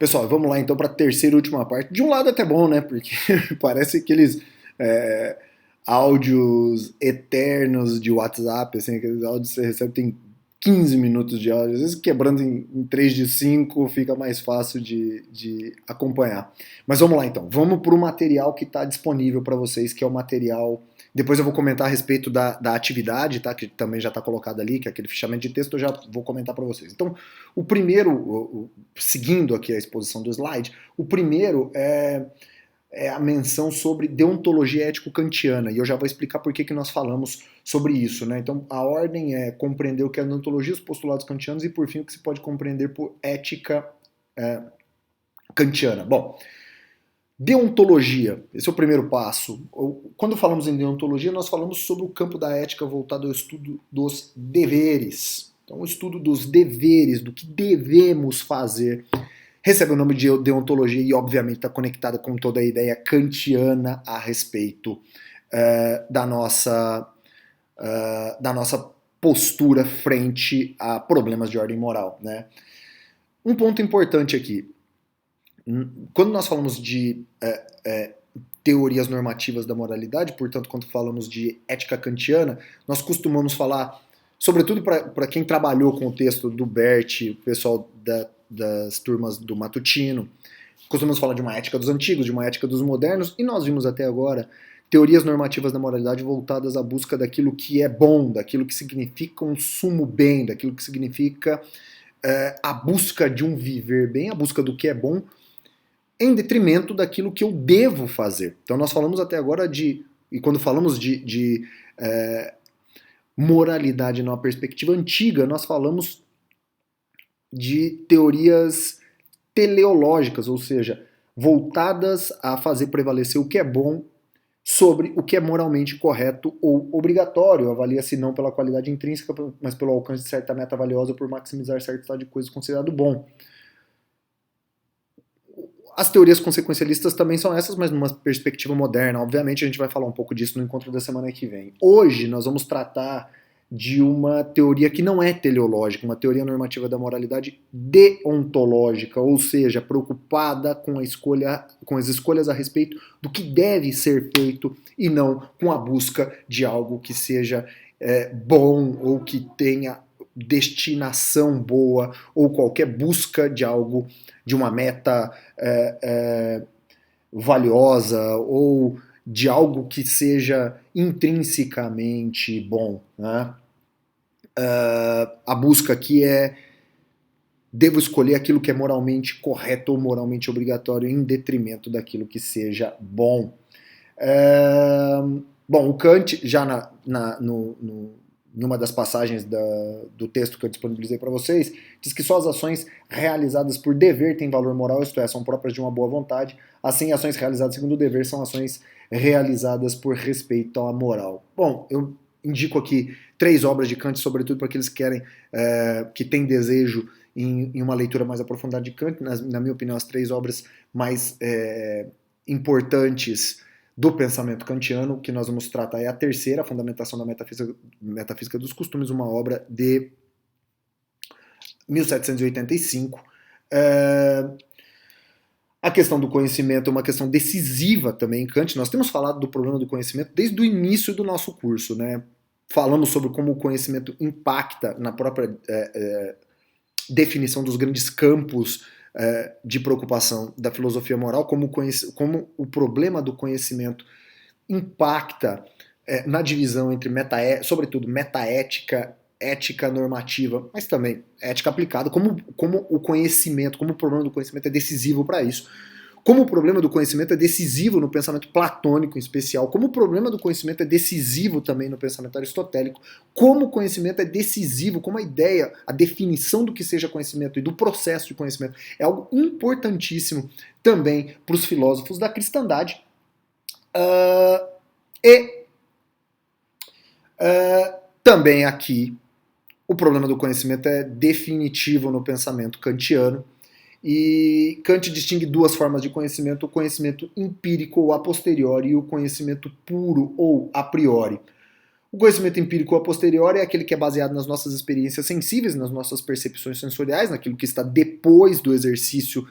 Pessoal, vamos lá então para a terceira e última parte. De um lado até bom, né? Porque parece aqueles é, áudios eternos de WhatsApp, assim, aqueles áudios que você recebe tem 15 minutos de áudio, às vezes quebrando em 3 de 5 fica mais fácil de acompanhar. Mas vamos lá então, vamos para o material que está disponível para vocês, que é o material. Depois eu vou comentar a respeito da atividade, tá? Que também já está colocado ali, que é aquele fichamento de texto, eu já vou comentar para vocês. Então, o primeiro, seguindo aqui a exposição do slide, o primeiro é a menção sobre deontologia ético-kantiana, e eu já vou explicar por que nós falamos sobre isso, né? Então, a ordem é compreender o que é a deontologia, os postulados kantianos, e por fim o que se pode compreender por ética kantiana. Bom, deontologia, esse é o primeiro passo. Quando falamos em deontologia, nós falamos sobre o campo da ética voltado ao estudo dos deveres. Então, o estudo dos deveres, do que devemos fazer, recebe o nome de deontologia e, obviamente, está conectada com toda a ideia kantiana a respeito da nossa postura frente a problemas de ordem moral, né? Um ponto importante aqui, quando nós falamos de teorias normativas da moralidade, portanto, quando falamos de ética kantiana, nós costumamos falar, sobretudo para quem trabalhou com o texto do Bert, o pessoal das turmas do Matutino, costumamos falar de uma ética dos antigos, de uma ética dos modernos, e nós vimos até agora teorias normativas da moralidade voltadas à busca daquilo que é bom, daquilo que significa um sumo bem, daquilo que significa a busca de um viver bem, a busca do que é bom, em detrimento daquilo que eu devo fazer. Então nós falamos até agora e quando falamos de moralidade numa perspectiva antiga, nós falamos de teorias teleológicas, ou seja, voltadas a fazer prevalecer o que é bom sobre o que é moralmente correto ou obrigatório. Avalia-se não pela qualidade intrínseca, mas pelo alcance de certa meta valiosa por maximizar certo estado de coisas considerado bom. As teorias consequencialistas também são essas, mas numa perspectiva moderna. Obviamente a gente vai falar um pouco disso no encontro da semana que vem. Hoje nós vamos tratar de uma teoria que não é teleológica, uma teoria normativa da moralidade deontológica, ou seja, preocupada com as escolhas a respeito do que deve ser feito e não com a busca de algo que seja bom ou que tenha destinação boa ou qualquer busca de algo, de uma meta valiosa ou de algo que seja intrinsecamente bom, né? A busca aqui devo escolher aquilo que é moralmente correto ou moralmente obrigatório em detrimento daquilo que seja bom. Bom, o Kant, já numa das passagens do texto que eu disponibilizei para vocês, diz que só as ações realizadas por dever têm valor moral, isto é, são próprias de uma boa vontade. Assim, ações realizadas segundo o dever são ações realizadas por respeito à moral. Bom, eu indico aqui 3 obras de Kant, sobretudo para aqueles que querem, que têm desejo em uma leitura mais aprofundada de Kant. Na minha opinião, as 3 obras mais importantes do pensamento kantiano, que nós vamos tratar é a terceira, a Fundamentação da Metafísica dos Costumes, uma obra de 1785. A questão do conhecimento é uma questão decisiva também em Kant. Nós temos falado do problema do conhecimento desde o início do nosso curso, né? Falamos sobre como o conhecimento impacta na própria definição dos grandes campos de preocupação da filosofia moral, como o problema do conhecimento impacta na divisão entre sobretudo metaética, ética normativa, mas também ética aplicada, como o conhecimento, como o problema do conhecimento é decisivo para isso. Como o problema do conhecimento é decisivo no pensamento platônico em especial, como o problema do conhecimento é decisivo também no pensamento aristotélico, como o conhecimento é decisivo, como a ideia, a definição do que seja conhecimento e do processo de conhecimento é algo importantíssimo também para os filósofos da cristandade. Também aqui o problema do conhecimento é definitivo no pensamento kantiano. E Kant distingue 2 formas de conhecimento: o conhecimento empírico ou a posteriori e o conhecimento puro ou a priori. O conhecimento empírico a posteriori é aquele que é baseado nas nossas experiências sensíveis, nas nossas percepções sensoriais, naquilo que está depois do exercício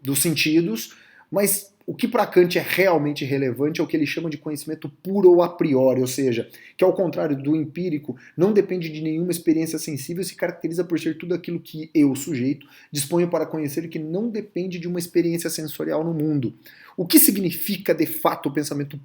dos sentidos, mas o que para Kant é realmente relevante é o que ele chama de conhecimento puro ou a priori, ou seja, que ao contrário do empírico, não depende de nenhuma experiência sensível e se caracteriza por ser tudo aquilo que eu, sujeito, disponho para conhecer e que não depende de uma experiência sensorial no mundo. O que significa de fato o pensamento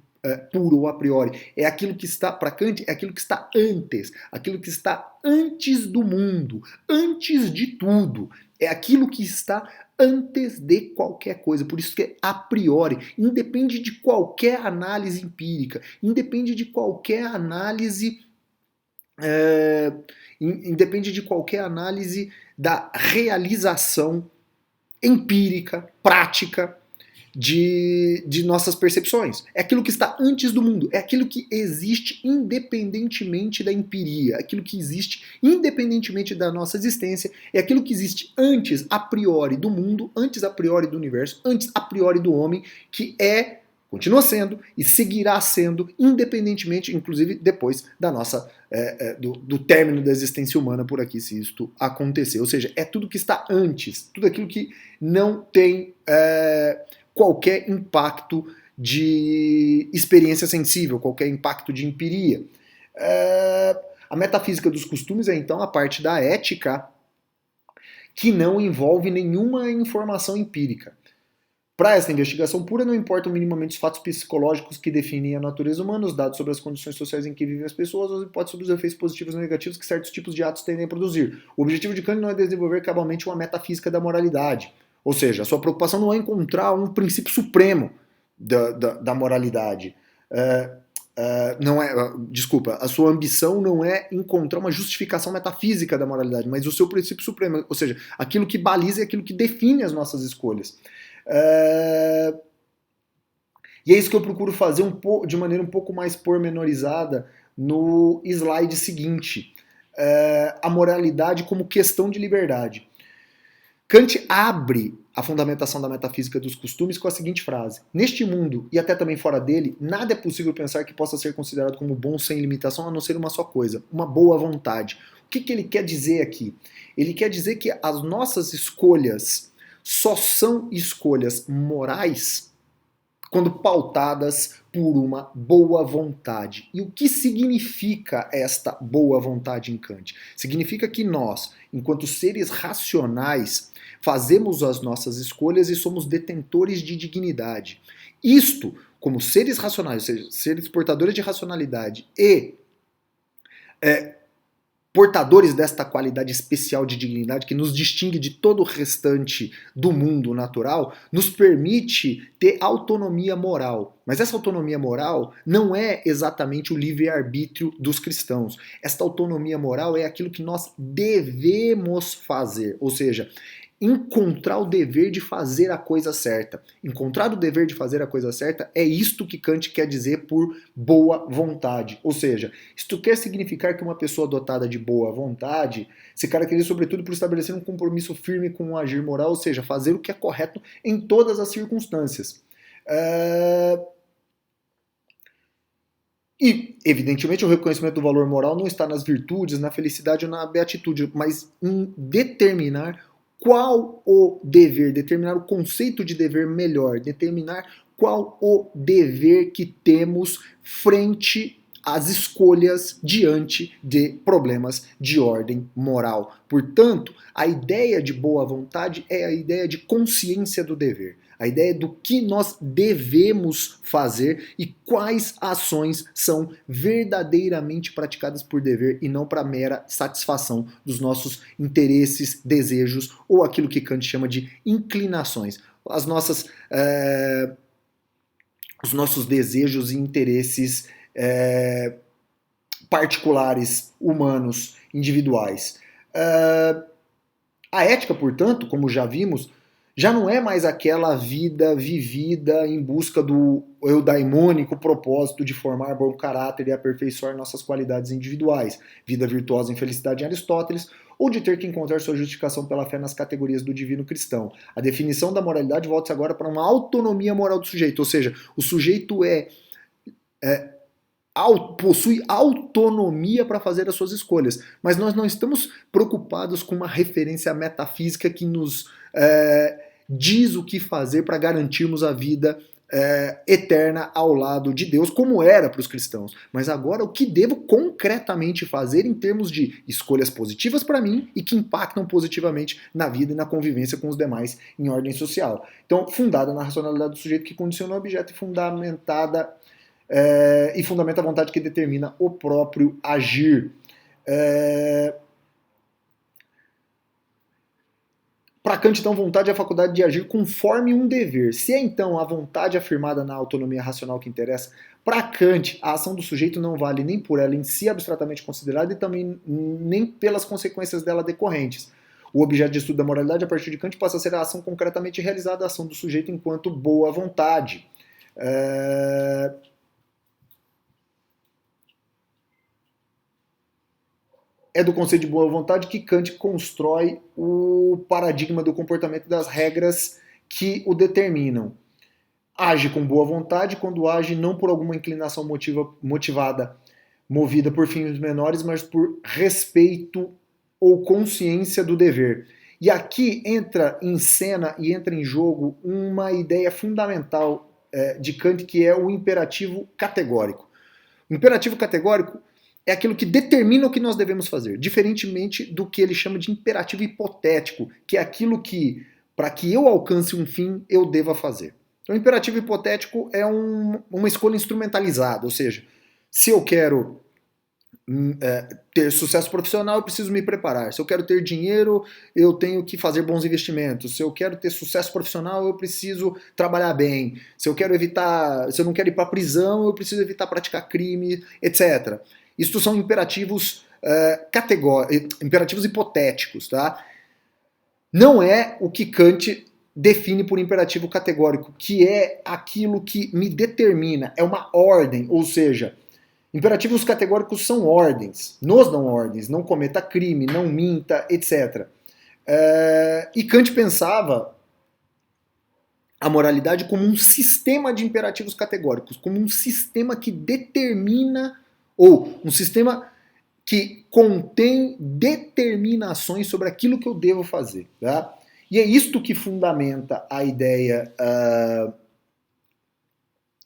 puro ou a priori? É aquilo que está, para Kant, é aquilo que está antes, aquilo que está antes do mundo, antes de tudo. É aquilo que está antes de qualquer coisa, por isso que é a priori, independe de qualquer análise empírica, independe de qualquer análise, independe de qualquer análise da realização empírica, prática de nossas percepções. É aquilo que está antes do mundo, é aquilo que existe independentemente da empiria, é aquilo que existe independentemente da nossa existência, é aquilo que existe antes a priori do mundo, antes a priori do universo, antes a priori do homem, que continua sendo e seguirá sendo, independentemente, inclusive depois da nossa do término da existência humana por aqui, se isto acontecer. Ou seja, é tudo que está antes, tudo aquilo que não tem qualquer impacto de experiência sensível, qualquer impacto de empiria. A metafísica dos costumes é então a parte da ética que não envolve nenhuma informação empírica. Para esta investigação pura, não importam minimamente os fatos psicológicos que definem a natureza humana, os dados sobre as condições sociais em que vivem as pessoas, ou as hipóteses sobre os efeitos positivos ou negativos que certos tipos de atos tendem a produzir. O objetivo de Kant não é desenvolver cabalmente uma metafísica da moralidade. Ou seja, a sua preocupação não é encontrar um princípio supremo da moralidade. A sua ambição não é encontrar uma justificação metafísica da moralidade, mas o seu princípio supremo, ou seja, aquilo que baliza e aquilo que define as nossas escolhas. E é isso que eu procuro fazer de maneira um pouco mais pormenorizada no slide seguinte. A moralidade como questão de liberdade. Kant abre a fundamentação da metafísica dos costumes com a seguinte frase: neste mundo, e até também fora dele, nada é possível pensar que possa ser considerado como bom sem limitação, a não ser uma só coisa, uma boa vontade. O que ele quer dizer aqui? Ele quer dizer que as nossas escolhas só são escolhas morais quando pautadas por uma boa vontade. E o que significa esta boa vontade em Kant? Significa que nós, enquanto seres racionais, fazemos as nossas escolhas e somos detentores de dignidade. Isto, como seres racionais, ou seja, seres portadores de racionalidade e portadores desta qualidade especial de dignidade que nos distingue de todo o restante do mundo natural, nos permite ter autonomia moral. Mas essa autonomia moral não é exatamente o livre-arbítrio dos cristãos. Esta autonomia moral é aquilo que nós devemos fazer, ou seja, encontrar o dever de fazer a coisa certa. Encontrar o dever de fazer a coisa certa é isto que Kant quer dizer por boa vontade. Ou seja, isto quer significar que uma pessoa dotada de boa vontade se caracteriza sobretudo por estabelecer um compromisso firme com o agir moral, ou seja, fazer o que é correto em todas as circunstâncias. E, evidentemente, o reconhecimento do valor moral não está nas virtudes, na felicidade ou na beatitude, mas em determinar qual o dever, determinar o conceito de dever melhor, determinar qual o dever que temos frente às escolhas diante de problemas de ordem moral. Portanto, a ideia de boa vontade é a ideia de consciência do dever, a ideia do que nós devemos fazer e quais ações são verdadeiramente praticadas por dever e não para mera satisfação dos nossos interesses, desejos ou aquilo que Kant chama de inclinações. Os nossos desejos e interesses particulares, humanos, individuais. A ética, portanto, como já vimos, já não é mais aquela vida vivida em busca do eudaimônico propósito de formar bom caráter e aperfeiçoar nossas qualidades individuais, vida virtuosa em felicidade em Aristóteles, ou de ter que encontrar sua justificação pela fé nas categorias do divino cristão. A definição da moralidade volta-se agora para uma autonomia moral do sujeito, ou seja, o sujeito é possui autonomia para fazer as suas escolhas, mas nós não estamos preocupados com uma referência metafísica que nos diz o que fazer para garantirmos a vida eterna ao lado de Deus, como era para os cristãos. Mas agora o que devo concretamente fazer em termos de escolhas positivas para mim e que impactam positivamente na vida e na convivência com os demais em ordem social. Então, fundada na racionalidade do sujeito que condiciona o objeto e fundamenta a vontade que determina o próprio agir. Para Kant, então, vontade é a faculdade de agir conforme um dever. Se é, então, a vontade afirmada na autonomia racional que interessa, para Kant, a ação do sujeito não vale nem por ela em si abstratamente considerada e também nem pelas consequências dela decorrentes. O objeto de estudo da moralidade, a partir de Kant, passa a ser a ação concretamente realizada, a ação do sujeito enquanto boa vontade. É do conceito de boa vontade que Kant constrói o paradigma do comportamento das regras que o determinam. Age com boa vontade quando age não por alguma inclinação motivada, movida por fins menores, mas por respeito ou consciência do dever. E aqui entra em cena e entra em jogo uma ideia fundamental de Kant, que é o imperativo categórico. O imperativo categórico é aquilo que determina o que nós devemos fazer, diferentemente do que ele chama de imperativo hipotético, que é aquilo que, para que eu alcance um fim, eu deva fazer. Então, o imperativo hipotético é uma escolha instrumentalizada, ou seja, se eu quero ter sucesso profissional, eu preciso me preparar. Se eu quero ter dinheiro, eu tenho que fazer bons investimentos. Se eu quero ter sucesso profissional, eu preciso trabalhar bem. Se eu não quero ir para a prisão, eu preciso evitar praticar crime, etc. Isto são imperativos imperativos hipotéticos, tá? Não é o que Kant define por imperativo categórico, que é aquilo que me determina, é uma ordem, ou seja, imperativos categóricos são ordens, nos dão ordens, não cometa crime, não minta, etc. E Kant pensava a moralidade como um sistema de imperativos categóricos, como um sistema que determina, ou um sistema que contém determinações sobre aquilo que eu devo fazer. Tá? E é isto que fundamenta a ideia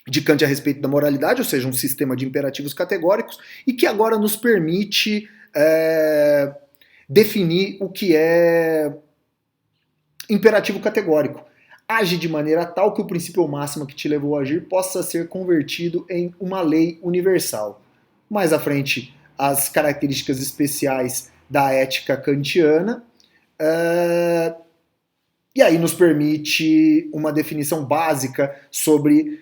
de Kant a respeito da moralidade, ou seja, um sistema de imperativos categóricos, e que agora nos permite definir o que é imperativo categórico. Age de maneira tal que o princípio máximo que te levou a agir possa ser convertido em uma lei universal. Mais à frente, as características especiais da ética kantiana, e aí nos permite uma definição básica sobre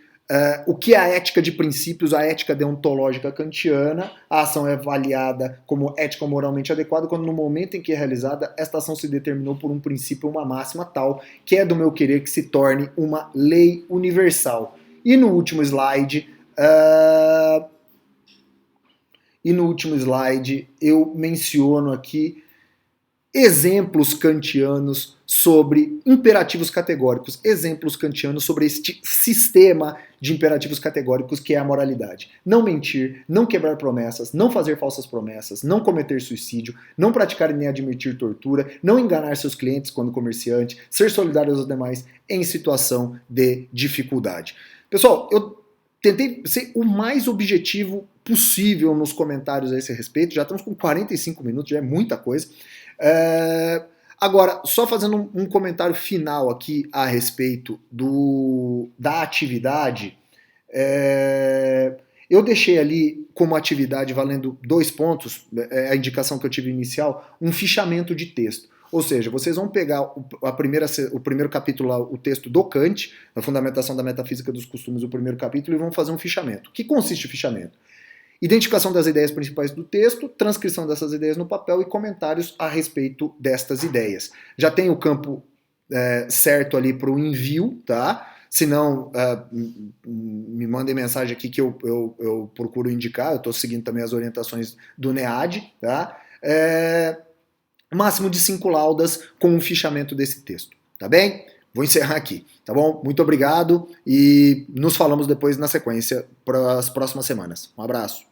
o que é a ética de princípios, a ética deontológica kantiana. A ação é avaliada como ética ou moralmente adequada quando no momento em que é realizada, esta ação se determinou por um princípio ou uma máxima tal que é do meu querer que se torne uma lei universal. E no último slide, eu menciono aqui exemplos kantianos sobre imperativos categóricos, exemplos kantianos sobre este sistema de imperativos categóricos que é a moralidade. Não mentir, não quebrar promessas, não fazer falsas promessas, não cometer suicídio, não praticar nem admitir tortura, não enganar seus clientes quando comerciante, ser solidário aos demais em situação de dificuldade. Pessoal, eu tentei ser o mais objetivo possível nos comentários a esse respeito, já estamos com 45 minutos, já é muita coisa. Agora, só fazendo um comentário final aqui a respeito da atividade, eu deixei ali como atividade, valendo 2 pontos, a indicação que eu tive inicial, um fichamento de texto. Ou seja, vocês vão pegar o primeiro capítulo lá, o texto do Kant, a fundamentação da metafísica dos costumes, o primeiro capítulo, e vão fazer um fichamento. O que consiste o fichamento? Identificação das ideias principais do texto, transcrição dessas ideias no papel e comentários a respeito destas ideias. Já tem o campo certo ali para o envio, tá? Se não, me mandem mensagem aqui que eu procuro indicar, eu estou seguindo também as orientações do NEAD, tá? Máximo de 5 laudas com o fichamento desse texto, tá bem? vou encerrar aqui, tá bom? Muito obrigado e nos falamos depois na sequência para as próximas semanas. Um abraço.